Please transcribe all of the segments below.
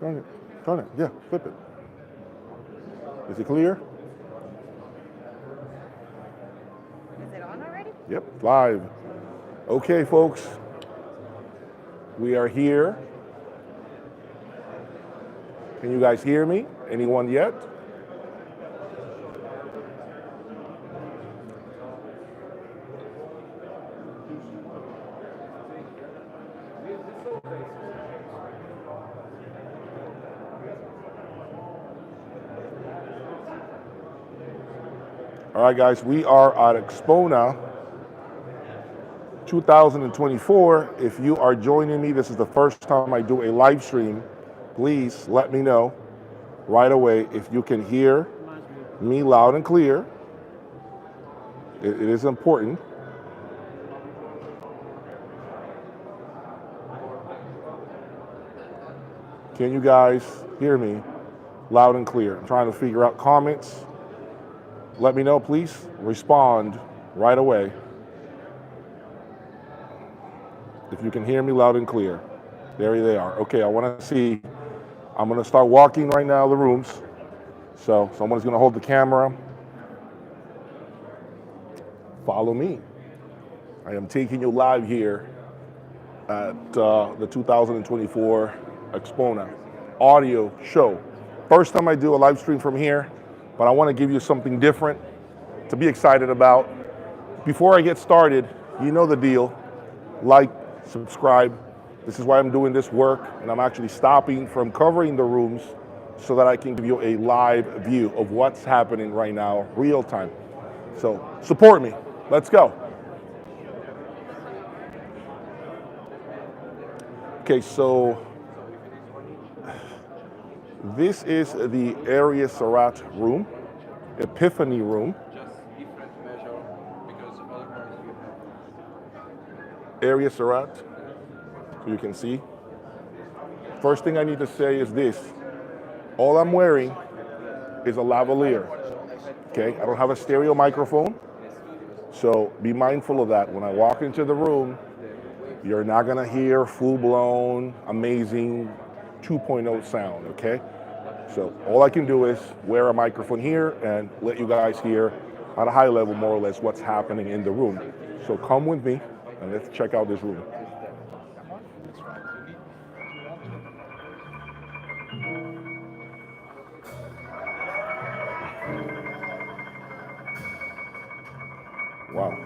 Turn it, yeah, flip it. Is it clear? Is it on already? Yep, live. Okay, folks, we are here. Can you guys hear me? Anyone yet? All right, guys, we are at Axpona 2024. If you are joining me, this is the first time I do a live stream. Please let me know right away if you can hear me loud and clear. It is important. Can you guys hear me loud and clear? I'm trying to figure out comments. Let me know, please. Respond right away if you can hear me loud and clear. There they are. Okay, I want to see. I'm going to start walking right now the rooms. So someone's going to hold the camera. Follow me. I am taking you live here at the 2024 Axpona audio show. First time I do a live stream from here, but I want to give you something different to be excited about. Before I get started, you know the deal. Like, subscribe. This is why I'm doing this work, and I'm actually stopping from covering the rooms so that I can give you a live view of what's happening right now, real time. So support me. Let's go. Okay, so this is the area Sarat room, Epiphany room. Just different measure because other times you have. Area Sarat, so you can see. First thing I need to say is this. All I'm wearing is a lavalier, okay? I don't have a stereo microphone, so be mindful of that. When I walk into the room, you're not gonna hear full-blown, amazing 2.0 sound, okay? So all I can do is wear a microphone here and let you guys hear at a high level, more or less, what's happening in the room. So come with me and let's check out this room. Wow.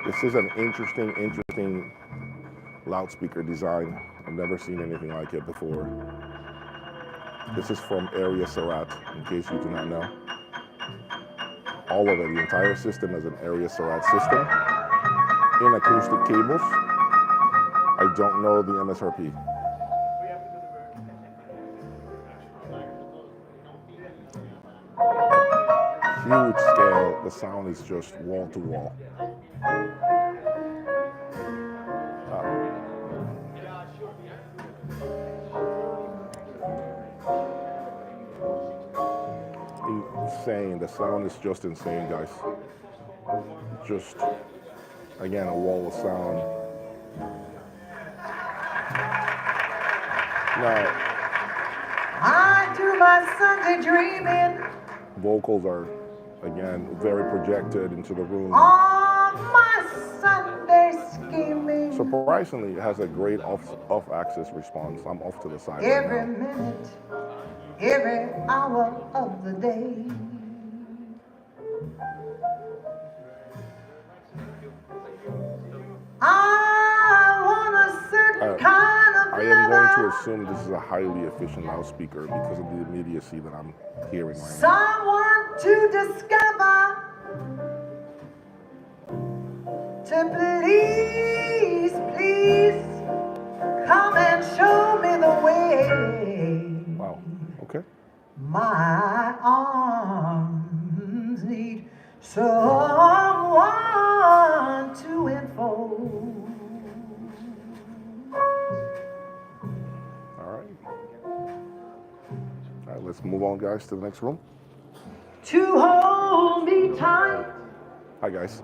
This is an interesting loudspeaker design. I've never seen anything like it before. This is from Area Sarat, in case you do not know. All of it, the entire system is an Area Sarat system in acoustic cables. I don't know the MSRP. Huge scale, the sound is just wall to wall. Insane, the sound is just insane, guys. Just, again, a wall of sound. Now, I do my Sunday dreaming. Vocals are, again, very projected into the room. On my Sunday scheming. Surprisingly, it has a great off-axis response. I'm off to the side Every right now. minute, every hour of the day. I want a certain kind of I am going to lover. assume this is a highly efficient loudspeaker because of the immediacy that I'm hearing right now. Someone to discover. To please, please come and show me the way. Wow, okay. My arms need someone to enfold. All right, let's move on, guys, to the next room. To hold me tight. Hi, guys.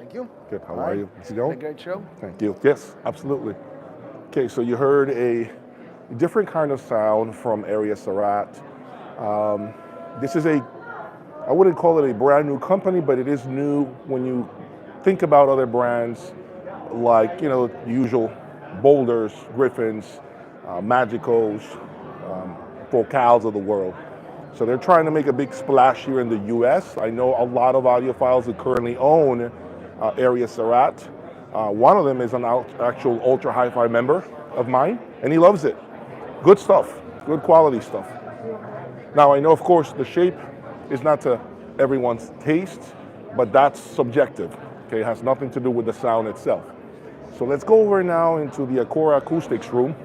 Thank you. Good. How All are right. you? How's it Been a going? great show. Thank you. Yes, absolutely. Okay, so you heard a different kind of sound from area Sarat. This is I wouldn't call it a brand new company, but it is new when you think about other brands like, usual Boulders, Griffins, Magicos, FCALs of the world. So they're trying to make a big splash here in the US. I know a lot of audiophiles that currently own area Sarat. One of them is an actual ultra hi-fi member of mine, and he loves it. Good stuff, good quality stuff. Now I know, of course, the shape is not to everyone's taste, but that's subjective. Okay, it has nothing to do with the sound itself. So let's go over now into the Acoustics Acoustics Room.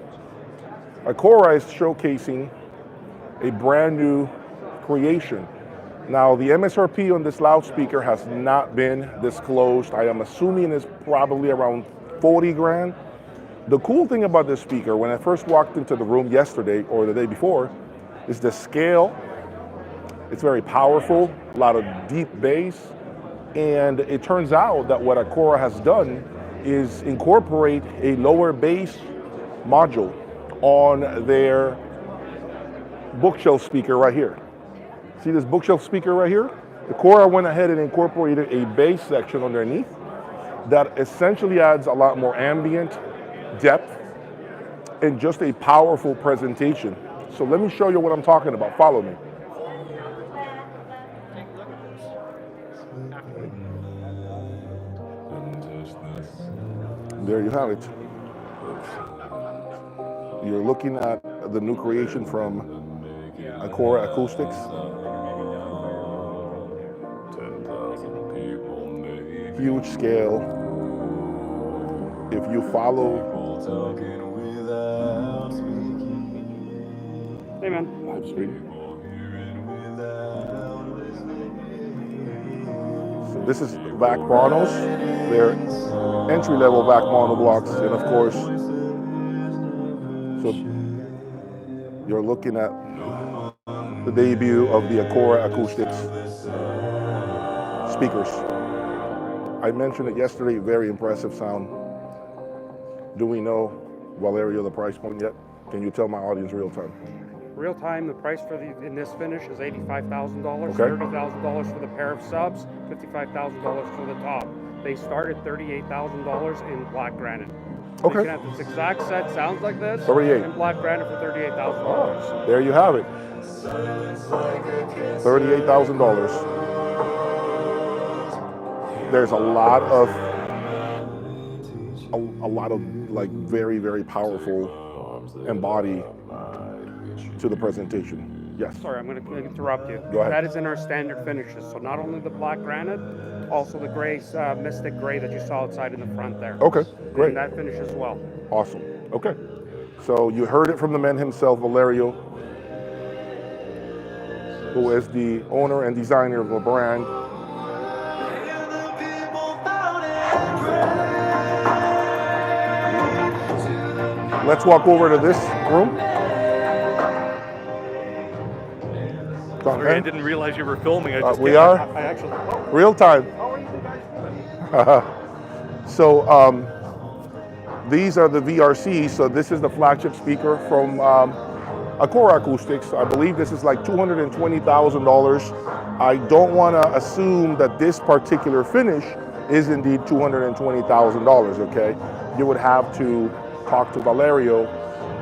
Acoustics is showcasing a brand new creation. Now the MSRP on this loudspeaker has not been disclosed. I am assuming it's probably around 40 grand. The cool thing about this speaker, when I first walked into the room yesterday or the day before, is the scale. It's very powerful, a lot of deep bass, and it turns out that what Acoustics has done is incorporate a lower bass module on their bookshelf speaker right here. See this bookshelf speaker right here? Acoustics went ahead and incorporated a bass section underneath that essentially adds a lot more ambient depth and just a powerful presentation. So let me show you what I'm talking about. Follow me. There you have it. You're looking at the new creation from Acoustics Acoustics. Huge scale. If you follow, hey man, live stream. So this is VAC monos. They're entry-level VAC mono blocks, and of course, so you're looking at the debut of the Acoustics Acoustics speakers. I mentioned it yesterday, very impressive sound. Do we know, Valerio, the price point yet? Can you tell my audience real time? real time, the price for in this finish is $85,000, Okay. $30,000 for the pair of subs, $55,000 for the top. They start at $38,000 in black granite. So Okay. you can have this exact set, sounds like this, 38. in black granite for $38,000. There you have it. $38,000. There's a lot of like very, very powerful embody to the presentation. Yes. Sorry, I'm going to interrupt you. Go ahead. That is in our standard finishes. So not only the black granite, also the gray, mystic gray that you saw outside in the front there. Okay, great. And that finish as well. Awesome. Okay. So you heard it from the man himself, Valerio, who is the owner and designer of the brand. Let's walk over to this room. Sorry, I didn't realize you were filming. I We are I actually. real time. How are you guys? So these are the VRCs. So this is the flagship speaker from Acoustics Acoustics. I believe this is like $220,000. I don't want to assume that this particular finish is indeed $220,000. Okay, you would have to talk to Valerio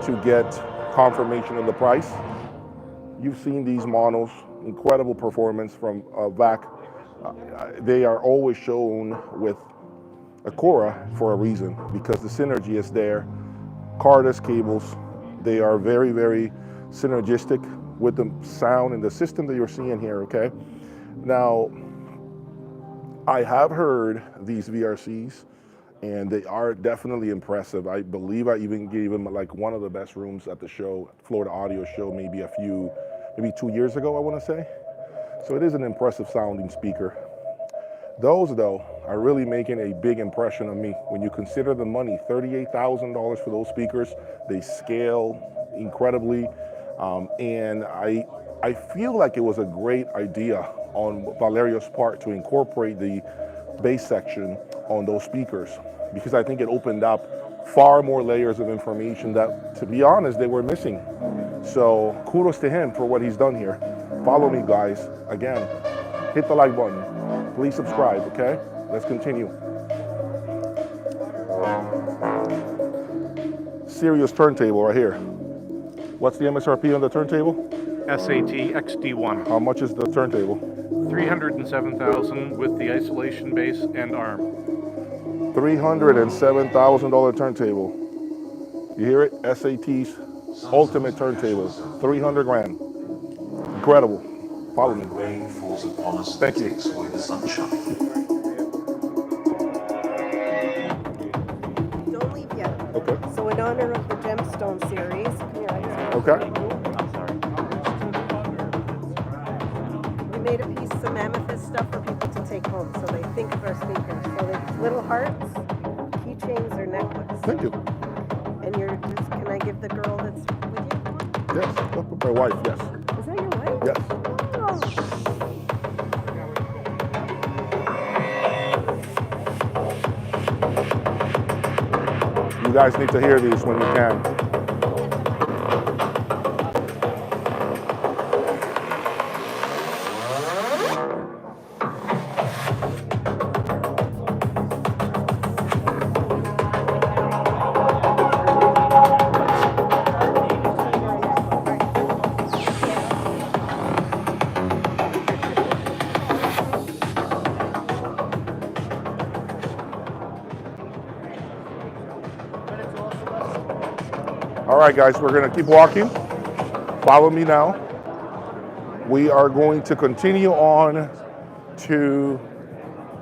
to get confirmation of the price. You've seen these monos, incredible performance from VAC. They are always shown with Acoustics for a reason, because the synergy is there. Cordless cables, they are very, very synergistic with the sound and the system that you're seeing here, okay? Now, I have heard these VRCs, and they are definitely impressive. I believe I even gave them like one of the best rooms at the show, Florida Audio Show, maybe 2 years ago, I want to say. So it is an impressive sounding speaker. Those, though, are really making a big impression on me. When you consider the money, $38,000 for those speakers, they scale incredibly. And I feel like it was a great idea on Valerio's part to incorporate the bass section on those speakers, because I think it opened up far more layers of information that, to be honest, they were missing. So kudos to him for what he's done here. Follow me, guys. Again, hit the like button. Please subscribe, okay? Let's continue. Serious turntable right here. What's the MSRP on the turntable? SAT XD1. How much is the turntable? 307,000 with the isolation base and arm. $307,000 turntable. You hear it? SAT's ultimate turntable. 300 grand. Incredible. Follow me. Rain falls upon us. Thank you. Takes away the sunshine. Don't leave yet. Okay. So in honor of the Gemstone series, come here, Okay. we made a piece of amethyst stuff for people to take home, so they think of our speakers. So they little hearts, keychains, or necklace. Thank you. And you're just, can I give the girl that's with you? Yes. My wife, yes. Is that your wife? Yes. Oh. You guys need to hear these when you can. All right, guys, we're going to keep walking. Follow me now. We are going to continue on to,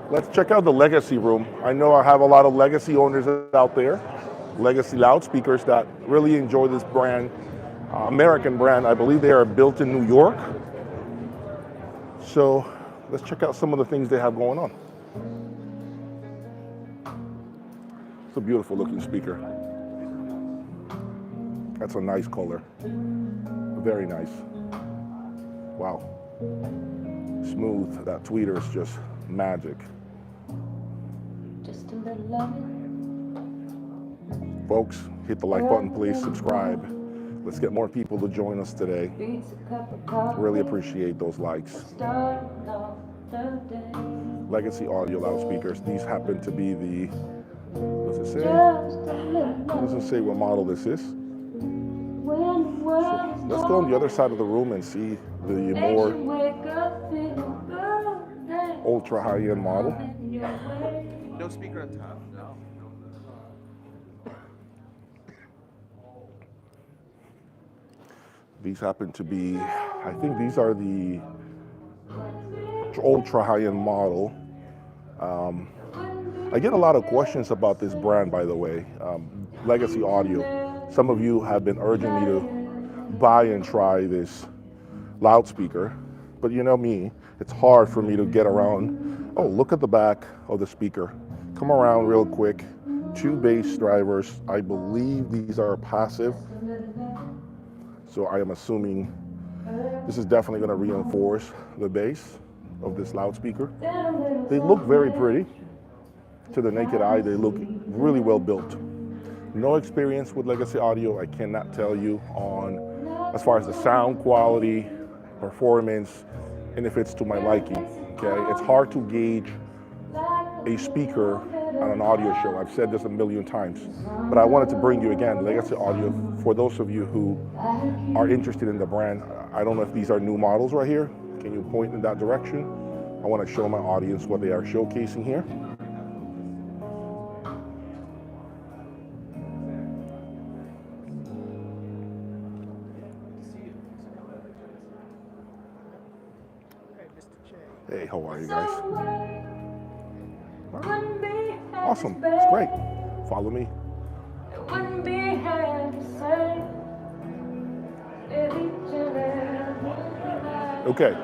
let's check out the Legacy Room. I know I have a lot of Legacy owners out there, Legacy loudspeakers that really enjoy this brand, American brand. I believe they are built in New York. So let's check out some of the things they have going on. It's a beautiful looking speaker. That's a nice color. Very nice. Wow. Smooth. That tweeter is just magic. Just a little loving. Folks, hit the like button, please. Subscribe. Let's get more people to join us today. Beats a cup of coffee. Really appreciate those likes. Starting off the day. Legacy audio loudspeakers. These happen to be the, does it say? Just a little It doesn't say what model this is. when the world is Let's go on the other side of the room and see the more wake up feeling good. ultra high-end model. No speaker on top. No. These happen to be, I think these are the ultra high-end model. I get a lot of questions about this brand, by the way, Legacy Audio. Some of you have been urging me to buy and try this loudspeaker, but you know me, it's hard for me to get around. Oh, look at the back of the speaker. Come around real quick. 2 bass drivers. I believe these are passive. So I am assuming this is definitely going to reinforce the bass of this loudspeaker. They look very pretty. To the naked eye, they look really well built. No experience with Legacy Audio. I cannot tell you on as far as the sound quality, performance, and if it's to my liking. Okay, it's hard to gauge a speaker on an audio show. I've said this a million times, but I wanted to bring you again Legacy Audio for those of you who are interested in the brand. I don't know if these are new models right here. Can you point in that direction? I want to show my audience what they are showcasing here. Hey, how are you guys? Awesome, it's great. Follow me. Okay,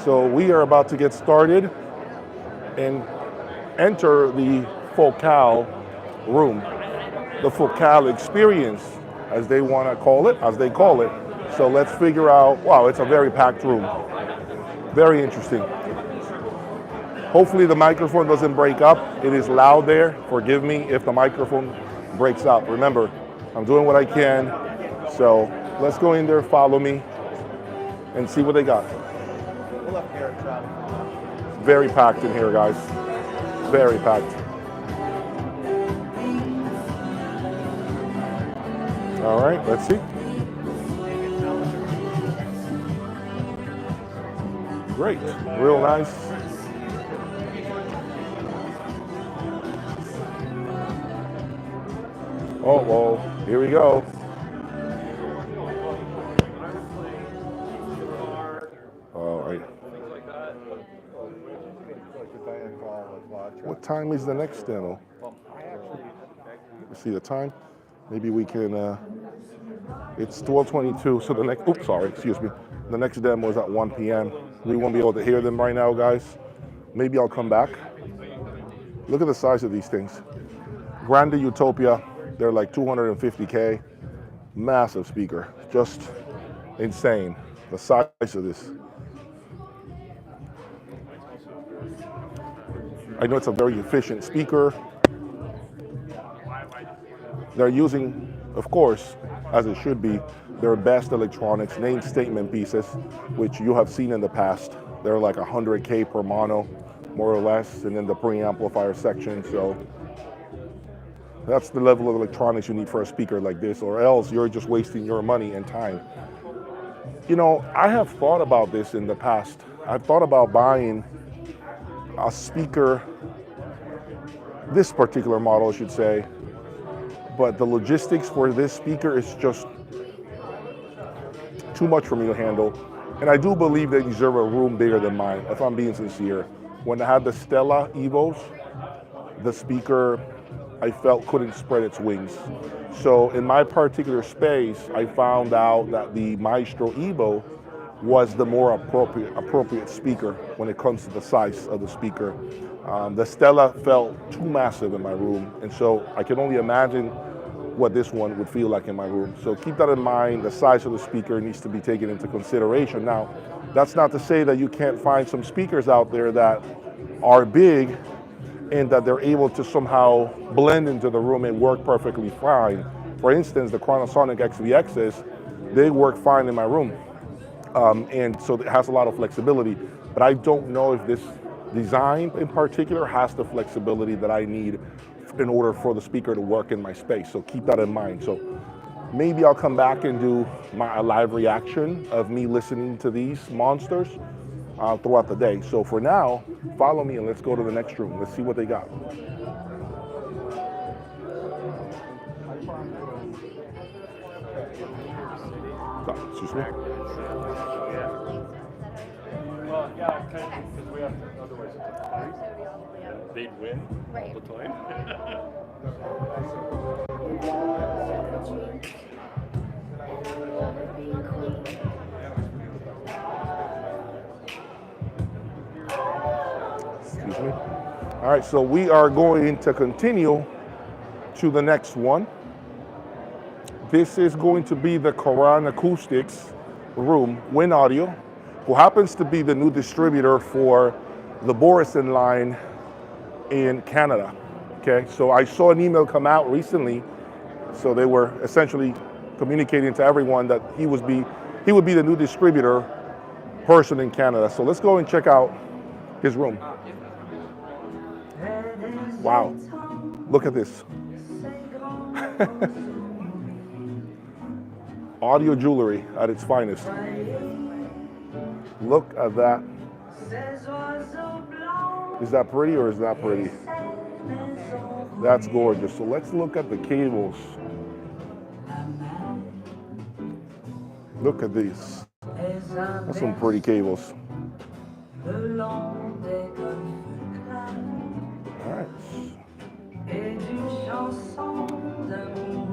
so we are about to get started and enter the FCAL Room, the FCAL experience, as they want to call it, as they call it. So let's figure out, wow, it's a very packed room. Very interesting. Hopefully the microphone doesn't break up. It is loud there. Forgive me if the microphone breaks up. Remember, I'm doing what I can. So let's go in there, follow me, and see what they got. Very packed in here, guys. Very packed. All right, let's see. Great, real nice. Oh, whoa, here we go. All right. What time is the next demo? See the time? Maybe we can, it's 12:22, so the next, oops, sorry, excuse me. The next demo is at 1 p.m. We won't be able to hear them right now, guys. Maybe I'll come back. Look at the size of these things. Grande Utopia, they're like 250K. Massive speaker, just insane. The size of this. I know it's a very efficient speaker. They're using, of course, as it should be, their best electronics, name statement pieces, which you have seen in the past. They're like 100K per mono, more or less, and then the preamplifier section. So that's the level of electronics you need for a speaker like this, or else you're just wasting your money and time. You know, I have thought about this in the past. I've thought about buying a speaker, this particular model, I should say, but the logistics for this speaker is just too much for me to handle. And I do believe they deserve a room bigger than mine, if I'm being sincere. When I had the Stella Evos, the speaker, I felt couldn't spread its wings. So in my particular space, I found out that the Maestro Evo was the more appropriate speaker when it comes to the size of the speaker. The Stella felt too massive in my room, and so I can only imagine what this one would feel like in my room. So keep that in mind. The size of the speaker needs to be taken into consideration. Now, that's not to say that you can't find some speakers out there that are big and that they're able to somehow blend into the room and work perfectly fine. For instance, the Chronosonic XVXs, they work fine in my room. And so it has a lot of flexibility, but I don't know if this design in particular has the flexibility that I need in order for the speaker to work in my space. So keep that in mind. So maybe I'll come back and do a live reaction of me listening to these monsters throughout the day. So for now, follow me and let's go to the next room. Let's see what they got. Oh, excuse me. Well, yeah, because we have, otherwise they'd win all the time. Excuse me. All right, so we are going to continue to the next one. This is going to be the Quran Acoustics Room, Win Audio, who happens to be the new distributor for the Borison line in Canada. Okay, so I saw an email come out recently, so they were essentially communicating to everyone that he would be the new distributor person in Canada. So let's go and check out his room. Wow, look at this. Audio jewelry at its finest. Look at that. Is that pretty or is that pretty? That's gorgeous. So let's look at the cables. Look at these. That's some pretty cables. All right.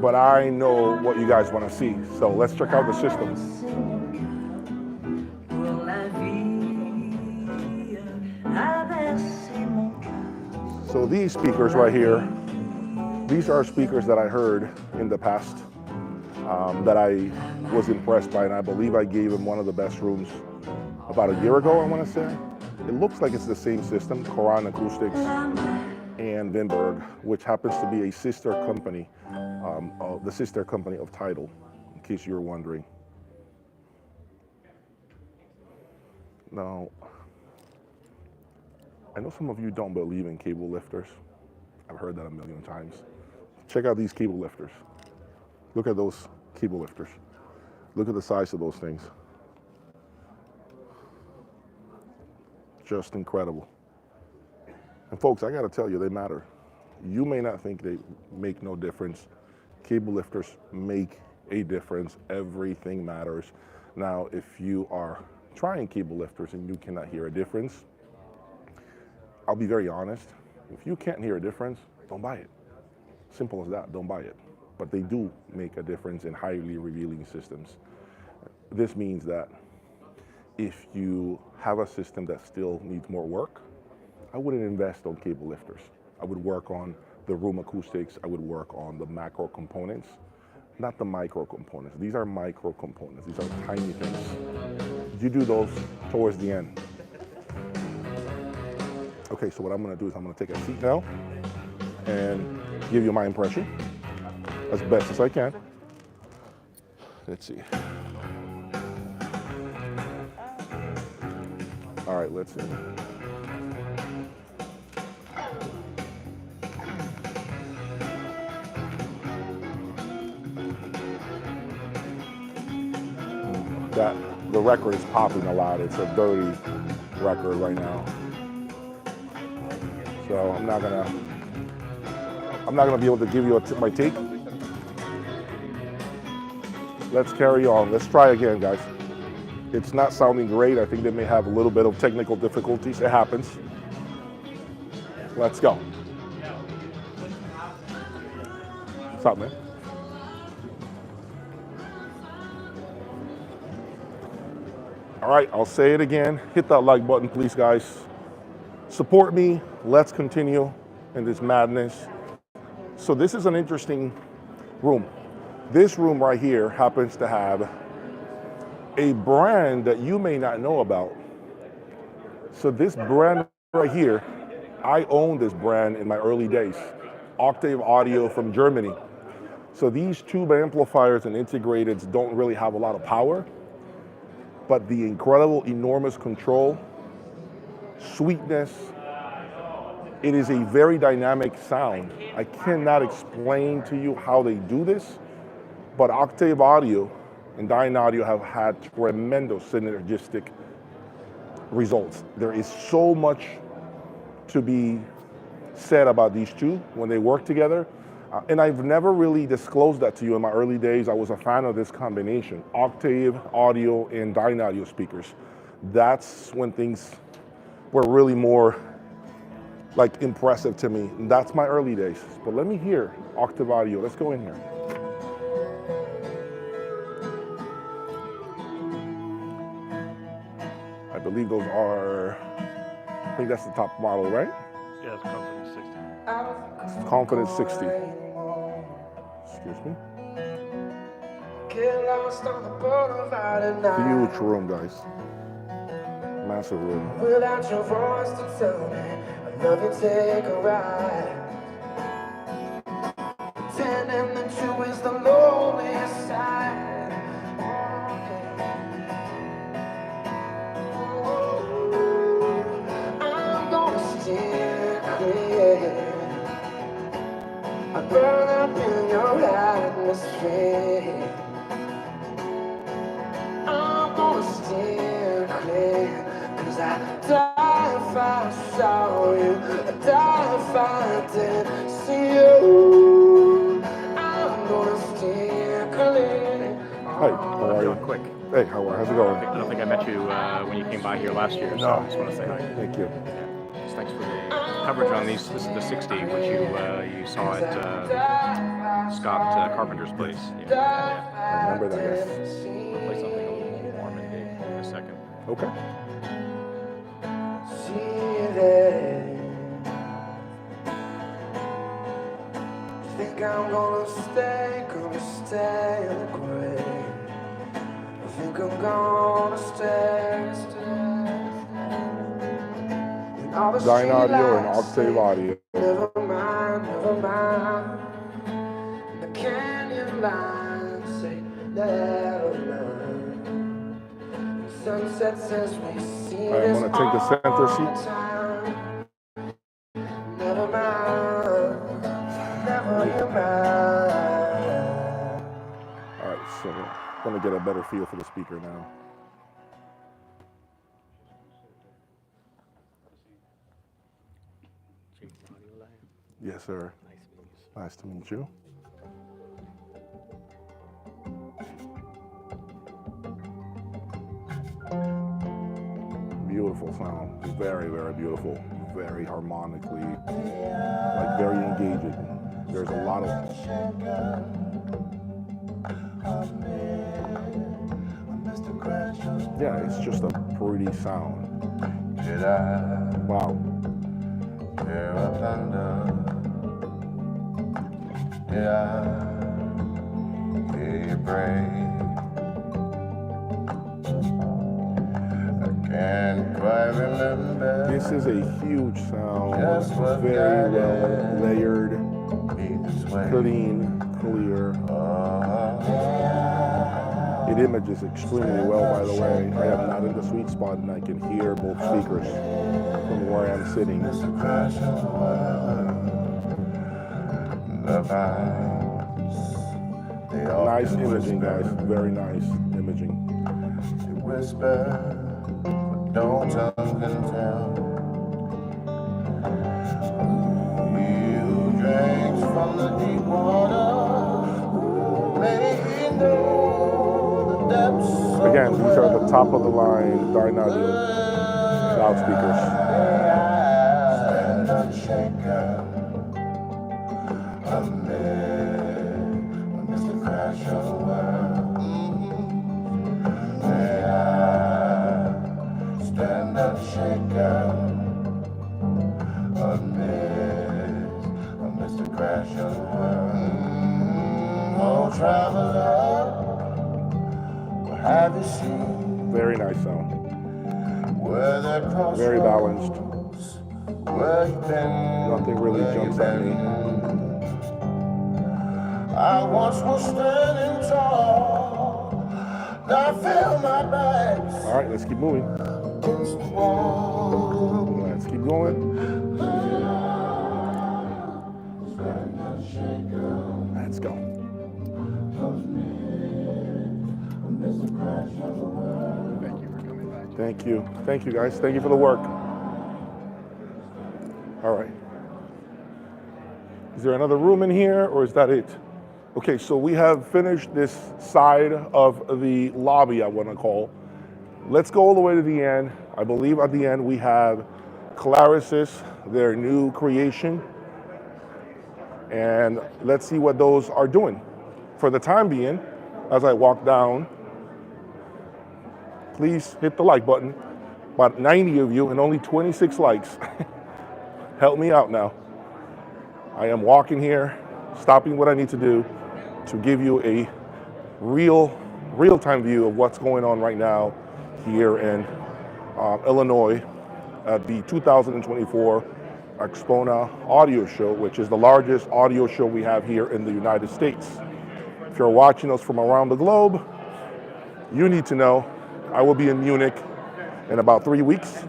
But I know what you guys want to see. So let's check out the system. So these speakers right here, these are speakers that I heard in the past that I was impressed by, and I believe I gave him one of the best rooms about a year ago, I want to say. It looks like it's the same system, Koran Acoustics and Vinberg, which happens to be a sister company, the sister company of Tidal, in case you're wondering. Now, I know some of you don't believe in cable lifters. I've heard that a million times. Check out these cable lifters. Look at those cable lifters. Look at the size of those things. Just incredible. And folks, I gotta tell you, they matter. You may not think they make no difference. Cable lifters make a difference. Everything matters. Now, if you are trying cable lifters and you cannot hear a difference, I'll be very honest. If you can't hear a difference, don't buy it. Simple as that, don't buy it. But they do make a difference in highly revealing systems. This means that if you have a system that still needs more work, I wouldn't invest on cable lifters. I would work on the room acoustics. I would work on the macro components, not the micro components. These are micro components. These are tiny things. You do those towards the end. Okay, so what I'm gonna do is I'm gonna take a seat now and give you my impression as best as I can. Let's see. All right, let's see. The record is popping a lot. It's a dirty record right now. So I'm not gonna be able to give you my take. Let's carry on. Let's try again, guys. It's not sounding great. I think they may have a little bit of technical difficulties. It happens. Let's go. What's up, man? All right, I'll say it again. Hit that like button, please, guys. Support me. Let's continue in this madness. So this is an interesting room. This room right here happens to have a brand that you may not know about. So this brand right here, I owned this brand in my early days. Octave Audio from Germany. So these tube amplifiers and integrateds don't really have a lot of power, but the incredible, enormous control, sweetness, it is a very dynamic sound. I cannot explain to you how they do this, but Octave Audio and Dyne Audio have had tremendous synergistic results. There is so much to be said about these two when they work together. And I've never really disclosed that to you in my early days. I was a fan of this combination, Octave Audio and Dyne Audio speakers. That's when things were really more like impressive to me. And that's my early days. But let me hear Octave Audio. Let's go in here. I believe those are, I think that's the top model, right? Yeah, it's Confidence 60. Confidence 60. Excuse me. Huge room, guys. Massive room. Without your voice to tell me, I love you, take a ride. Pretending that you is the loneliest side. I'm gonna steer clear. I burn up in your atmosphere. I'm gonna steer clear, 'cause I die if I saw you, I die if I didn't see you. I'm gonna steer clear. Hi, how are you? Real quick. Hey, how's it going? I don't think I met you when you came by here last year, so I just want to say hi. Thank you. Just thanks for the coverage on these. This is the 60, which you saw at Scott Carpenter's place. Yeah. I remember that, yes. We'll play something a little more warm in a second. Okay. See there. Think I'm gonna stay in the grave. I think I'm gonna stay. Dyne Audio and Octave Audio. Never mind, never mind. The canyon lines say never mind. Sunset says we see I'm this going to take the center all seat. the time. Never mind, never you mind. All right, so I'm going to get a better feel for the speaker now. Yes, sir. Nice to meet you. Beautiful sound. Very, very beautiful. Very harmonically, like very engaging. There's a lot of. Yeah, it's just a pretty sound. Wow. This is a huge sound, very well layered, clean, clear. It images extremely well, by the way. I am not in the sweet spot and I can hear both speakers from where I'm sitting. Nice imaging, guys. Very nice imaging. Don't tongue can tell. You drank from the deep water. May he know the depths. Again, these are the top of the line Dyne Audio loudspeakers. Stand unshaken amid Mr. Crash of the world. May I stand unshaken amid Mr. Crash of the world. Oh, traveler, what have you seen? Very nice sound. Where the crossroads, very balanced. where you've been, Nothing really jumps at me. I once was standing tall. Now I feel my bags. All right, let's keep moving. Against the wall. Let's keep going. Let's go. Thank you for coming by. Thank you. Thank you, guys. Thank you for the work. All right. Is there another room in here, or is that it? Okay, so we have finished this side of the lobby, I want to call. Let's go all the way to the end. I believe at the end we have Claris's, their new creation. And let's see what those are doing. For the time being, as I walk down, please hit the like button. About 90 of you and only 26 likes. Help me out now. I am walking here, stopping what I need to do to give you a real-time view of what's going on right now here in Illinois at the 2024 Axpona audio show, which is the largest audio show we have here in the United States. If you're watching us from around the globe, you need to know I will be in Munich in about 3 weeks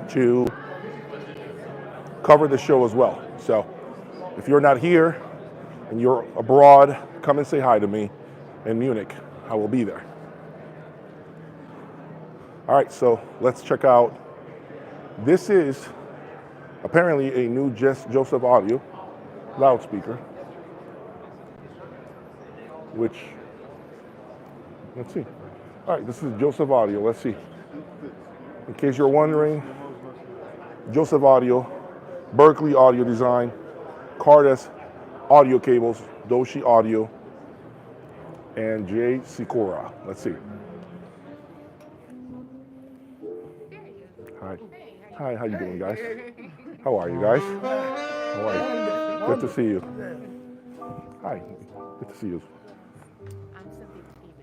to cover the show as well. So if you're not here and you're abroad, come and say hi to me in Munich. I will be there. All right, so let's check out. This is apparently a new Joseph Audio loudspeaker, which, let's see. All right, this is Joseph Audio. Let's see. In case you're wondering, Joseph Audio, Berkeley Audio Design, Cardes Audio Cables, Doshi Audio, and J. Sikora. Let's see. Hi. Hi, how you doing, guys? How are you guys? How are you? Good to see you. Hi, good to see you. I'm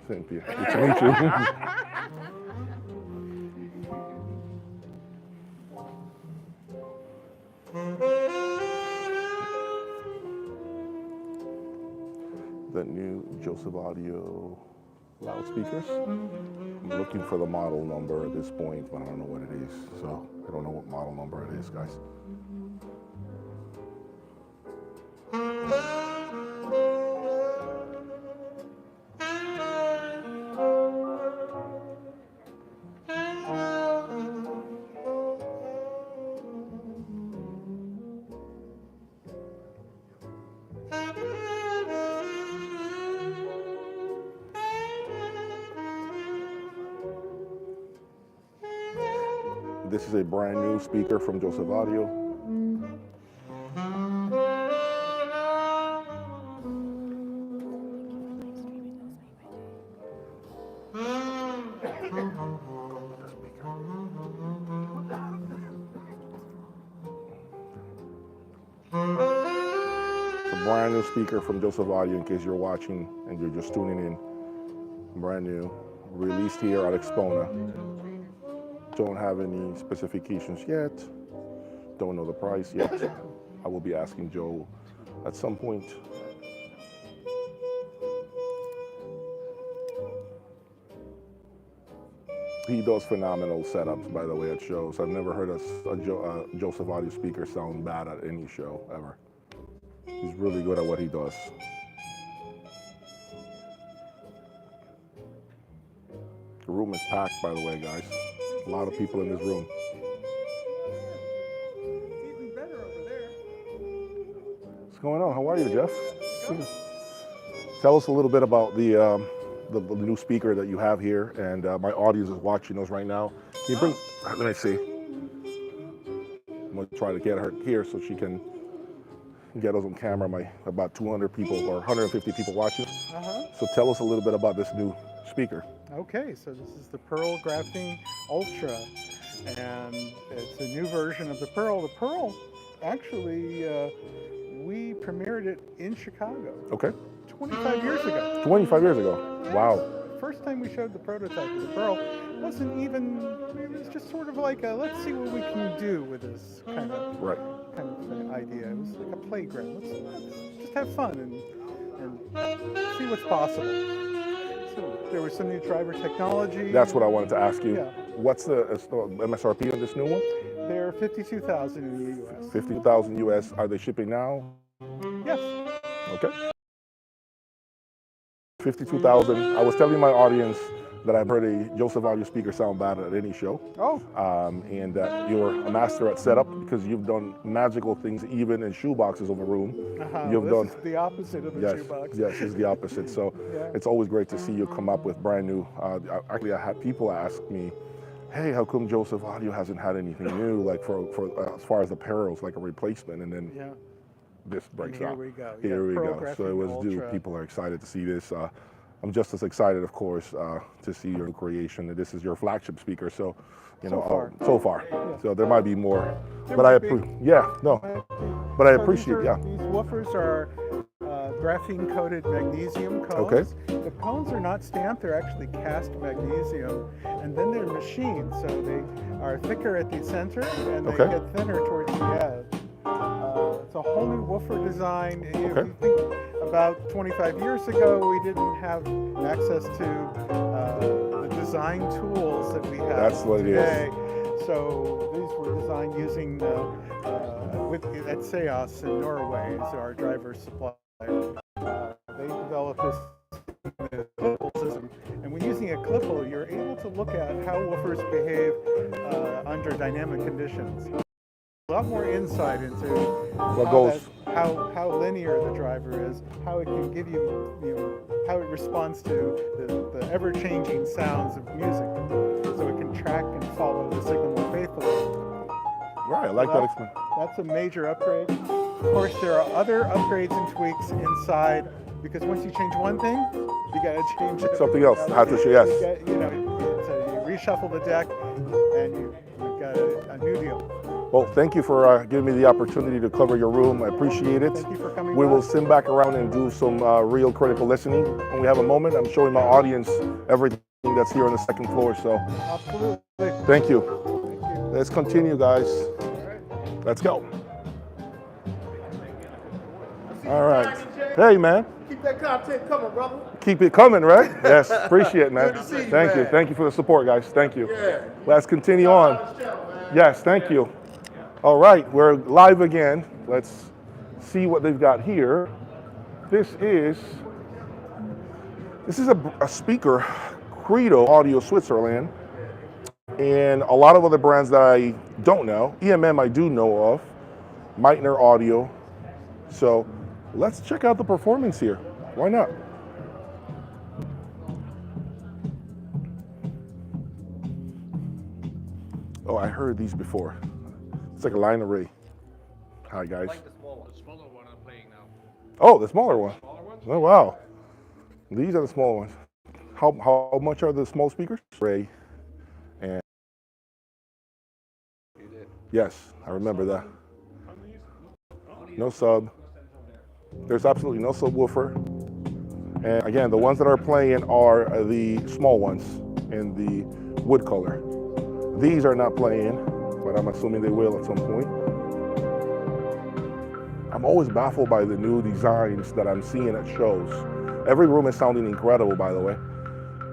Cynthia. Good to meet you. The new Joseph Audio loudspeakers. I'm looking for the model number at this point, but I don't know what it is. So I don't know what model number it is, guys. This is a brand new speaker from Joseph Audio. It's a brand new speaker from Joseph Audio in case you're watching and you're just tuning in. Brand new, released here at Axpona. Don't have any specifications yet. Don't know the price yet. I will be asking Joe at some point. He does phenomenal setups, by the way, at shows. I've never heard a Joseph Audio speaker sound bad at any show, ever. He's really good at what he does. The room is packed, by the way, guys. A lot of people in this room. It's even better over there. What's going on? How are you, Jeff? Tell us a little bit about the new speaker that you have here, and my audience is watching us right now. Can you bring? Let me see. I'm gonna try to get her here so she can get us on camera. About 200 people or 150 people watching. So tell us a little bit about this new speaker. Okay, so this is the Pearl Graphing Ultra, and it's a new version of the Pearl. The Pearl, actually, we premiered it in Chicago. Okay. 25 years ago. 25 years ago. Wow. First time we showed the prototype of the Pearl, it was just sort of like a, let's see what we can do with this kind of idea. It was like a playground. Let's just have fun and see what's possible. So there was some new driver technology. That's what I wanted to ask you. Yeah. What's the MSRP on this new one? They're $52,000 in the US. $50,000 US. Are they shipping now? Yes. Okay. $52,000. I was telling my audience that I've heard a Joseph Audio speaker sound bad at any show. Oh. And that you're a master at setup because you've done magical things even in shoeboxes of a room. You've This done is the opposite of a shoebox. Yes, it's the opposite. So it's always great to see you come up with brand new. Actually, I had people ask me, hey, how come Joseph Audio hasn't had anything new, like for as far as the apparels, like a replacement, and then this breaks out. Here we go. Here we go. So it was due. People are excited to see this. I'm just as excited, of course, to see your creation. This is your flagship speaker, so so far. So there might be more, but I appreciate. But I appreciate. These woofers are graphene coated magnesium cones. Okay. The cones are not stamped; they're actually cast magnesium, and then they're machined, so they are thicker at the center and they get thinner towards the edge. It's a whole new woofer design. If you think about 25 years ago, we didn't have access to the design tools that we have That's what today. It is. So these were designed using at SEAS in Norway, is our driver supplier. They developed this clipple system, and when using a clipple, you're able to look at how woofers behave under dynamic conditions. A lot more insight into how linear the driver is, how it can give you, how it responds to the ever-changing sounds of music, so it can track and follow the signal more faithfully. Right, I like that explanation. That's a major upgrade. Of course, there are other upgrades and tweaks inside, because once you change one thing, you got to change something else. Have to say yes. You reshuffle the deck, and you've got a new deal. Well, thank you for giving me the opportunity to cover your room. I appreciate it. Thank you for coming. We will sit back around and do some real critical listening when we have a moment. I'm showing my audience everything that's here on the second floor. So, absolutely. Thank you. Let's continue, guys. Let's go. All right. Hey, man. Keep that content coming, brother. Keep it coming, right? Yes, appreciate it, man. Good to see you, Thank you. man. Thank you for the support, guys. Thank you. Yeah. Let's continue on. Yes, thank you. All right, we're live again. Let's see what they've got here. This is a speaker, Credo Audio Switzerland, and a lot of other brands that I don't know. EMM I do know of, Meitner Audio. So let's check out the performance here. Why not? Oh, I heard these before. It's like a line array. Hi, guys. I like the smaller one I'm playing now. Oh, the smaller one. Smaller ones? Oh, wow. These are the smaller ones. How much are the small speakers? Array. And You did. yes, I remember that. No sub. There's absolutely no subwoofer. And again, the ones that are playing are the small ones in the wood color. These are not playing, but I'm assuming they will at some point. I'm always baffled by the new designs that I'm seeing at shows. Every room is sounding incredible, by the way.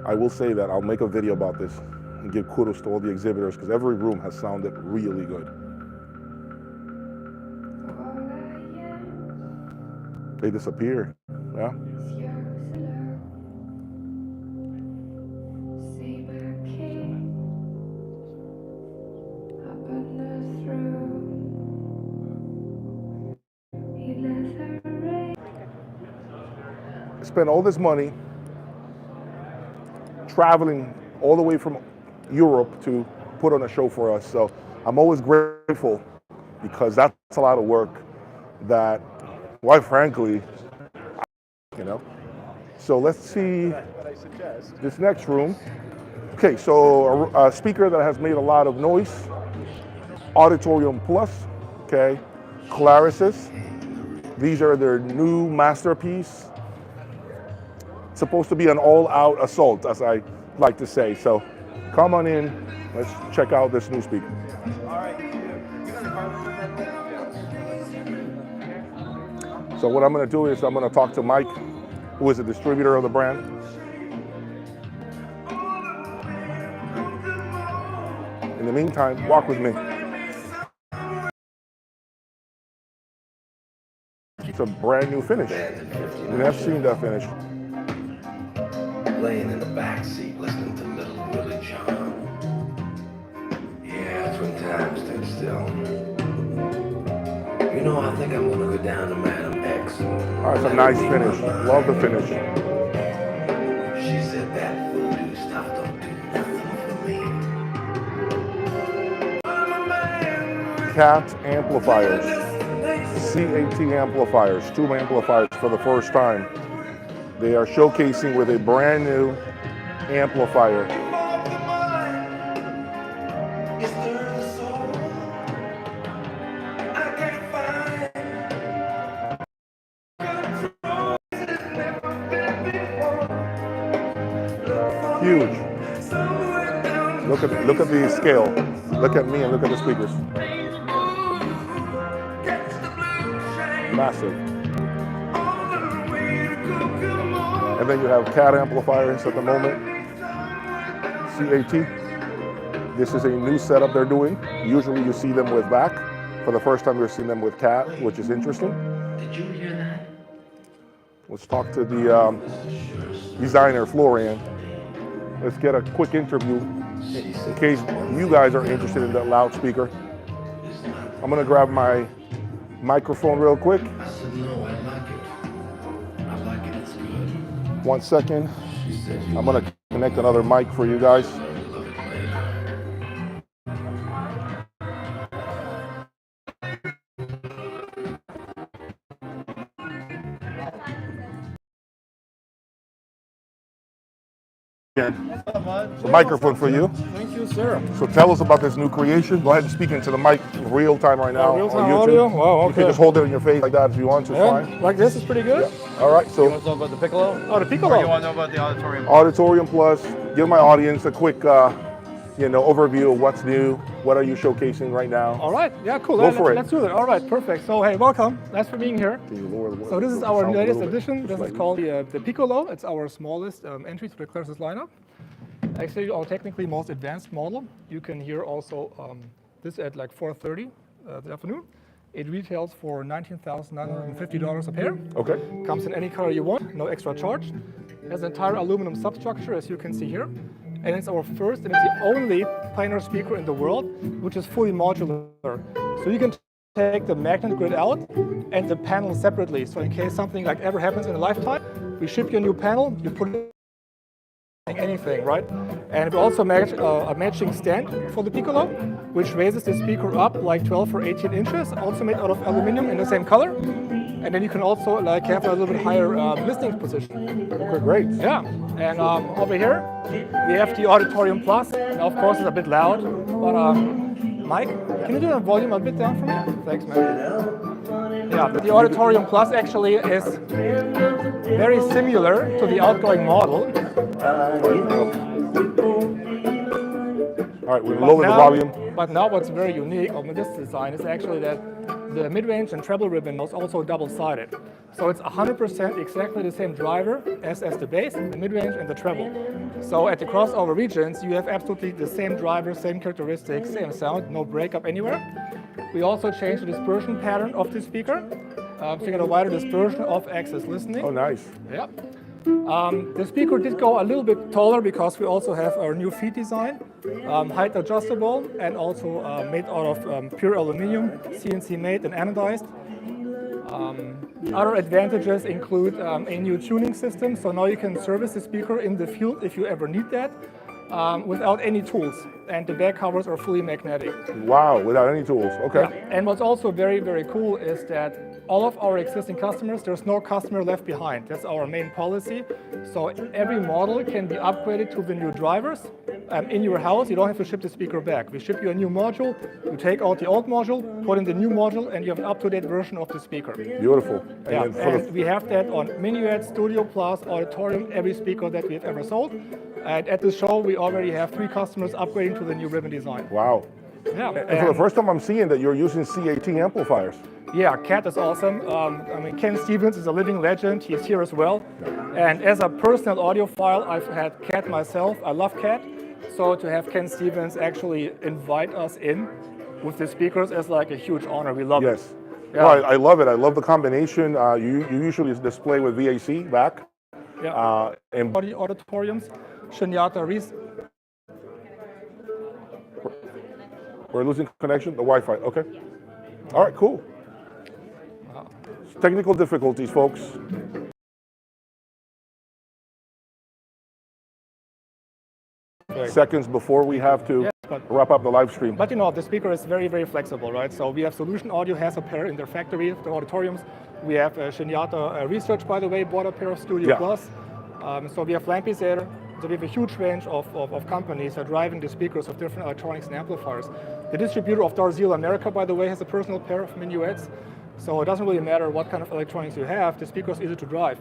I will say that I'll make a video about this and give kudos to all the exhibitors because every room has sounded really good. They disappear, yeah? I spent all this money traveling all the way from Europe to put on a show for us. So I'm always grateful because that's a lot of work that, quite frankly, you know. So let's see this next room. Okay, so a speaker that has made a lot of noise, Auditorium Plus, okay, Clarises. These are their new masterpiece. It's supposed to be an all-out assault, as I like to say. So come on in, let's check out this new speaker. So what I'm gonna do is I'm gonna talk to Mike, who is a distributor of the brand. In the meantime, walk with me. It's a brand new finish. And I've seen that finish. Laying in the back seat listening to Little Willie John. Yeah, that's when time stood still. You know, I think I'm gonna go down to Madam X. All right, it's a nice finish. Love the finish. She said that voodoo stuff don't do nothing for me. CAT amplifiers. CAT amplifiers. Tube amplifiers for the first time. They are showcasing with a brand new amplifier. Huge. Look at the scale. Look at me and look at the speakers. Massive. And then you have CAT amplifiers at the moment. CAT. This is a new setup they're doing. Usually you see them with back. For the first time you're seeing them with CAT, which is interesting. Did you hear that? Let's talk to the designer, Florian. Let's get a quick interview in case you guys are interested in that loudspeaker. I'm gonna grab my microphone real quick. I said, no, I like it. I like it, it's good. 1 second. I'm gonna connect another mic for you guys. The microphone for you. Thank you, sir. So tell us about this new creation. Go ahead and speak into the mic real time right now. Real time on YouTube. audio? Wow, okay. You can just hold it in your face like that if you want to. Yeah, Fine. like this is pretty good. Yeah. All right. So You want to know about the piccolo? Oh, the piccolo. Or you want to know about the auditorium? Auditorium Plus. Give my audience a quick overview of what's new. What are you showcasing right now? All right. Yeah, cool. Go for it. Let's do it. All right. Perfect. So, hey, welcome. Thanks for being here. Can you lower the So this is our sound a latest little bit? edition. This is called the Piccolo. It's our smallest entry to the Classes lineup. Actually, our technically most advanced model. You can hear also this at like 4:30 this afternoon. It retails for $19,950 a pair. Okay. Comes in any color you want, no extra charge. It has an entire aluminum substructure, as you can see here. And it's our first and it's the only planar speaker in the world which is fully modular. So you can take the magnet grid out and the panel separately. So in case something like ever happens in a lifetime, we ship you a new panel, you put it anything, right? And we also match a matching stand for the Piccolo, which raises the speaker up like 12 or 18 inches, also made out of aluminum in the same color. And then you can also like have a little bit higher listening position. Okay, great. Yeah, and over here we have the Auditorium Plus. Now, of course, it's a bit loud, but Mike, can you do the volume a bit down for me? Thanks, man. Yeah, the Auditorium Plus actually is very similar to the outgoing model. All right, we're lowering the volume. But now what's very unique on this design is actually that the mid-range and treble ribbon is also double-sided. So it's 100% exactly the same driver as the bass, the mid-range and the treble. So at the crossover regions, you have absolutely the same driver, same characteristics, same sound, no breakup anywhere. We also changed the dispersion pattern of the speaker. So you get a wider dispersion of access listening. Oh, nice. Yeah. The speaker did go a little bit taller because we also have our new feet design, height adjustable, and also made out of pure aluminum, CNC made and anodized. Other advantages include a new tuning system, so now you can service the speaker in the field if you ever need that, without any tools. And the back covers are fully magnetic. Wow, without any tools, okay. Yeah. And what's also very, very cool is that all of our existing customers, there's no customer left behind. That's our main policy. So every model can be upgraded to the new drivers. In your house, you don't have to ship the speaker back. We ship you a new module, you take out the old module, put in the new module, and you have an up-to-date version of the speaker. Beautiful. Yeah. And we have that on Minuet, Studio Plus, Auditorium, every speaker that we have ever sold. And at the show, we already have 3 customers upgrading to the new ribbon design. Wow. Yeah. And for the first time, I'm seeing that you're using CAT amplifiers. Yeah, Cat is awesome. I mean, Ken Stevens is a living legend. He's here as well. And as a personal audiophile, I've had Cat myself. I love Cat. So to have Ken Stevens actually invite us in with the speakers is like a huge honor. We love it. Yes. Yeah. No, I love it. I love the combination. You usually display with VAC back. Yeah. And auditoriums, Shinyata We're losing connection? The Wi-Fi, okay. All right, cool. Technical difficulties, folks. Seconds before we have to wrap up the live stream. But the speaker is very, very flexible, right? So we have Solution Audio has a pair in their factory, the auditoriums. We have Shinyata Research, by the way, bought a pair of Studio Plus. So we have Lampies there. So we have a huge range of companies that are driving the speakers of different electronics and amplifiers. The distributor of Darzil America, by the way, has a personal pair of Minuets. So it doesn't really matter what kind of electronics you have, the speaker is easy to drive.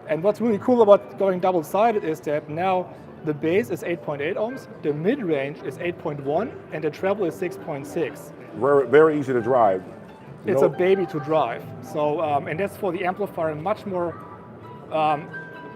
And what's really cool about going double-sided is that now the bass is 8.8 ohms, the mid-range is 8.1, and the treble is 6.6. Very, very easy to drive. It's a baby to drive. So, and that's for the amplifier much more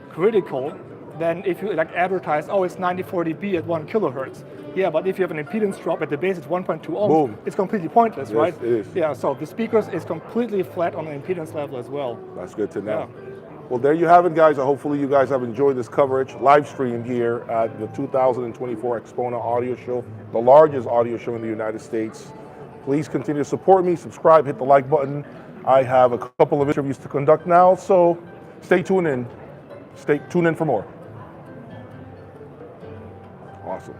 critical than if you like advertise, oh, it's 94 dB at 1 kilohertz. Yeah, but if you have an impedance drop at the base, it's 1.2 ohms. Boom. It's completely pointless, right? It is. Yeah, so the speakers is completely flat on the impedance level as well. That's good to know. Yeah. Well, there you have it, guys. Hopefully you guys have enjoyed this coverage, live stream here at the 2024 Axpona Audio Show, the largest audio show in the United States. Please continue to support me, subscribe, hit the like button. I have a couple of interviews to conduct now, so stay tuned in. Tune in for more. Awesome.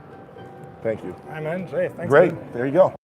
Thank you. Hi, man. Jay, thanks. Great. There you go.